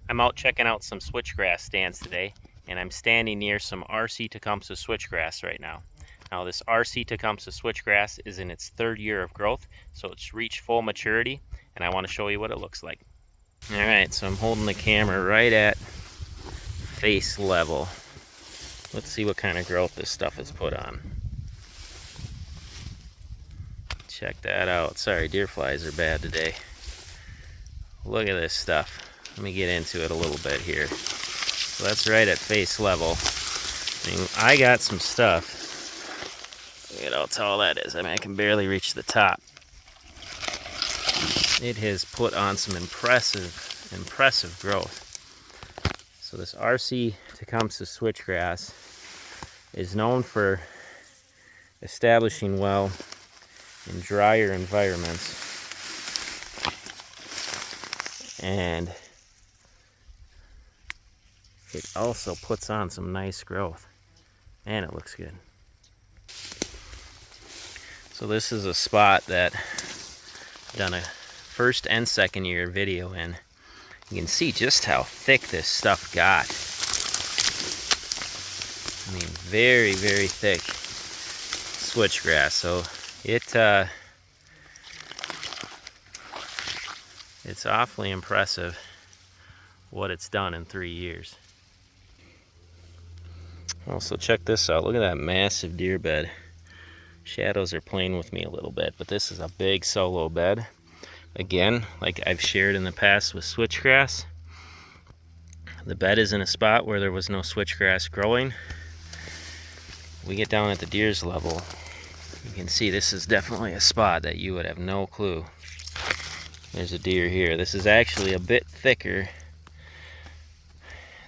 I'm out checking out some switchgrass stands today, and I'm standing near some RC Tecumseh switchgrass right now. Now this RC Tecumseh switchgrass is in its third year of growth, so it's reached full maturity, and I want to show you what it looks like. Alright, so I'm holding the camera right at face level. Let's see what kind of growth this stuff has put on. Check that out. Sorry, deer flies are bad today. Look at this stuff. Let me get into it a little bit here. So that's right at face level. I mean, I got some stuff. Look at how tall that is. I mean, I can barely reach the top. It has put on some impressive growth. So this RC Tecumseh switchgrass is known for establishing well in drier environments. And it also puts on some nice growth, and it looks good. So this is a spot that I've done a first and second year video in. You can see just how thick this stuff got. I mean, very thick switchgrass. So it's awfully impressive what it's done in 3 years. Also, check this out. Look at that massive deer bed. Shadows are playing with me a little bit, but this is a big solo bed. Again, like I've shared in the past with switchgrass, the bed is in a spot where there was no switchgrass growing. We get down at the deer's level, you can see this is definitely a spot that you would have no clue. There's a deer here. This is actually a bit thicker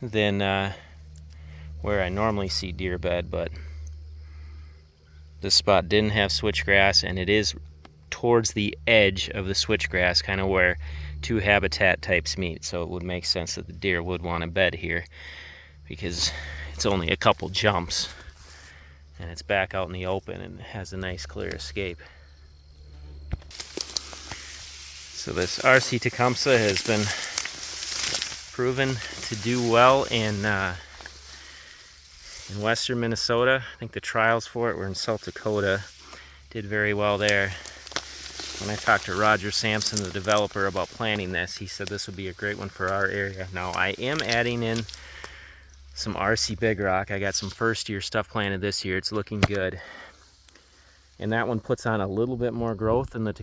than where I normally see deer bed, but this spot didn't have switchgrass, and it is towards the edge of the switchgrass, kind of where two habitat types meet. So it would make sense that the deer would want to bed here because it's only a couple jumps and it's back out in the open and has a nice clear escape. So this RC Tecumseh has been proven to do well in western Minnesota. I think the trials for it were in South Dakota. Did very well there. When I talked to Roger Sampson, the developer, about planting this, he said this would be a great one for our area. Now I am adding in some RC Big Rock. I got some first year stuff planted this year. It's looking good. And that one puts on a little bit more growth than the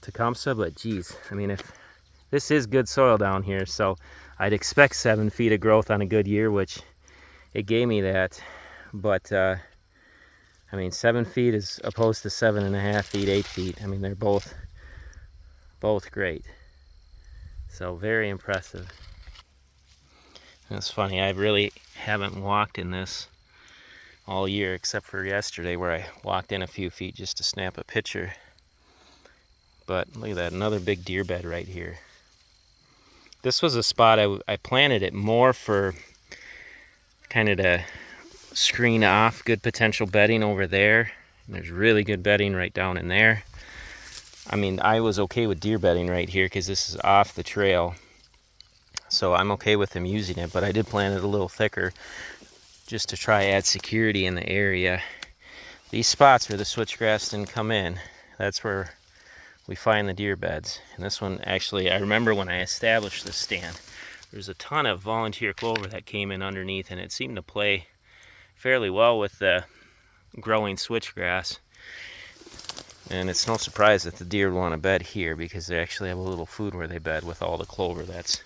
Tecumseh, but geez, I mean, if this is good soil down here, so I'd expect 7 feet of growth on a good year, which it gave me that. But I mean, 7 feet as opposed to 7.5 feet, 8 feet. I mean, they're both great. So very impressive. And it's funny, I really haven't walked in this all year except for yesterday where I walked in a few feet just to snap a picture. But look at that, another big deer bed right here. This was a spot I planted it more for kind of to screen off good potential bedding over there. And there's really good bedding right down in there. I mean, I was okay with deer bedding right here because this is off the trail. So I'm okay with them using it, but I did plant it a little thicker just to try add security in the area. These spots where the switchgrass didn't come in, that's where we find the deer beds. And this one, actually, I remember when I established this stand, there's a ton of volunteer clover that came in underneath, and it seemed to play fairly well with the growing switchgrass. And it's no surprise that the deer would want to bed here because they actually have a little food where they bed with all the clover that's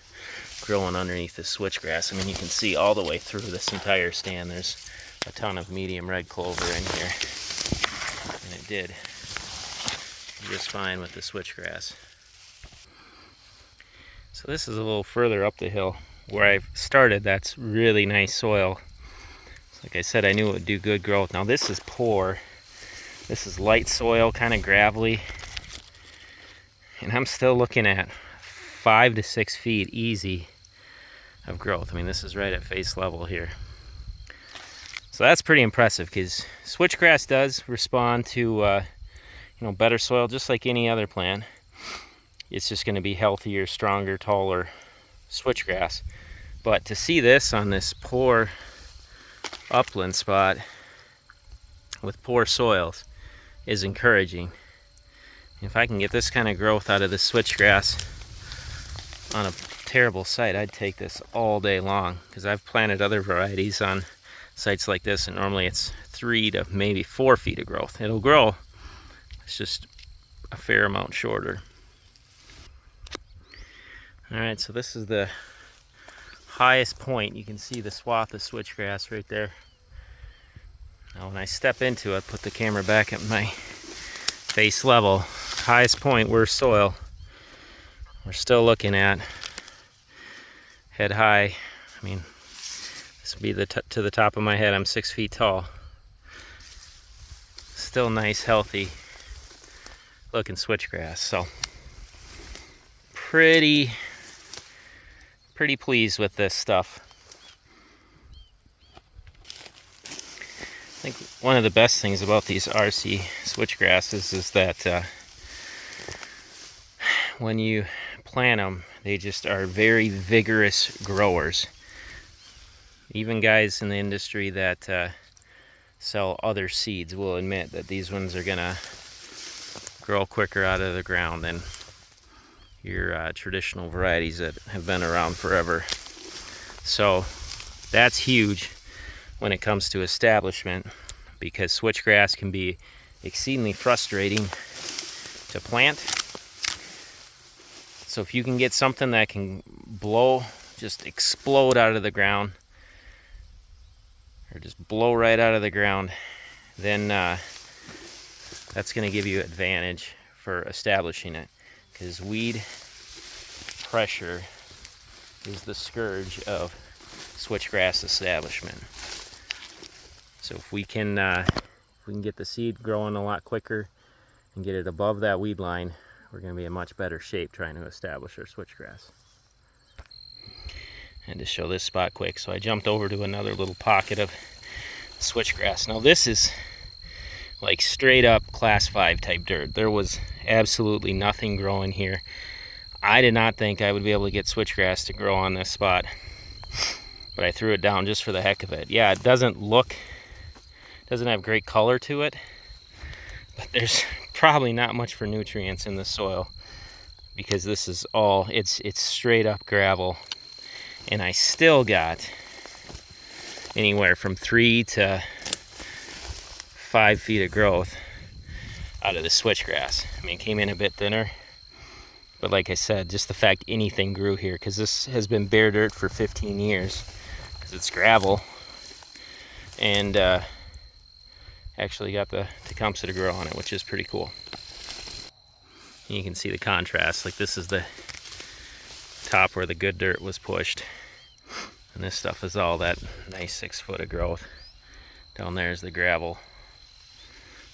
growing underneath the switchgrass. I mean, you can see all the way through this entire stand there's a ton of medium red clover in here, and it did just fine with the switchgrass. So this is a little further up the hill where I started. That's really nice soil. Like I said, I knew it would do good growth. Now this is poor. This is light soil, kind of gravelly, and I'm still looking at 5 to 6 feet easy of growth. I mean, this is right at face level here. So that's pretty impressive because switchgrass does respond to better soil just like any other plant. It's just going to be healthier, stronger, taller switchgrass. But to see this on this poor upland spot with poor soils is encouraging. If I can get this kind of growth out of the switchgrass on a terrible site, I'd take this all day long, because I've planted other varieties on sites like this, and normally it's 3 to maybe 4 feet of growth. It'll grow, it's just a fair amount shorter. Alright, so this is the highest point. You can see the swath of switchgrass right there. Now when I step into it, put the camera back at my face level, highest point, worst soil, we're still looking at head high. I mean, this would be to the top of my head. I'm 6 feet tall. Still nice, healthy looking switchgrass. So pretty pleased with this stuff. I think one of the best things about these RC switchgrasses is that when you plant them, they just are very vigorous growers. Even guys in the industry that sell other seeds will admit that these ones are gonna grow quicker out of the ground than your traditional varieties that have been around forever. So that's huge when it comes to establishment, because switchgrass can be exceedingly frustrating to plant. So if you can get something that can blow, just explode out of the ground, or just blow right out of the ground, then that's going to give you advantage for establishing it, because weed pressure is the scourge of switchgrass establishment. So if we can get the seed growing a lot quicker and get it above that weed line, we're going to be in much better shape trying to establish our switchgrass. And to show this spot quick, so I jumped over to another little pocket of switchgrass. Now this is like straight up class 5 type dirt. There was absolutely nothing growing here. I did not think I would be able to get switchgrass to grow on this spot, but I threw it down just for the heck of it. Yeah, it doesn't have great color to it, but there's probably not much for nutrients in the soil, because this is all, it's straight up gravel, and I still got anywhere from 3 to 5 feet of growth out of the switchgrass. I mean, it came in a bit thinner, but like I said, just the fact anything grew here, because this has been bare dirt for 15 years, because it's gravel, and actually got the Tecumseh to grow on it, which is pretty cool. You can see the contrast. Like, this is the top where the good dirt was pushed, and this stuff is all that nice 6 foot of growth. Down there is the gravel.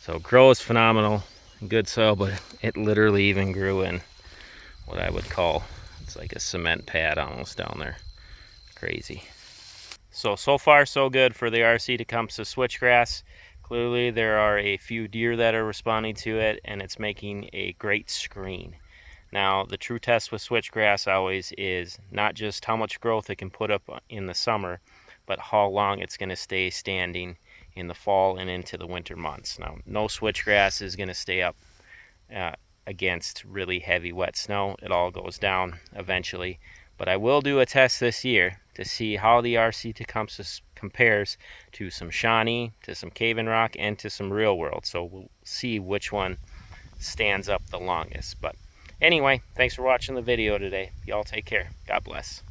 So grow is phenomenal, good soil, but it literally even grew in what I would call, it's like a cement pad almost down there. Crazy. So far so good for the RC Tecumseh switchgrass. Clearly there are a few deer that are responding to it, and it's making a great screen. Now the true test with switchgrass always is not just how much growth it can put up in the summer, but how long it's going to stay standing in the fall and into the winter months. Now no switchgrass is going to stay up against really heavy wet snow. It all goes down eventually. But I will do a test this year to see how the RC Tecumseh compares to some Shawnee, to some Cave-in Rock, and to some Real World. So we'll see which one stands up the longest. But anyway, thanks for watching the video today. Y'all take care. God bless.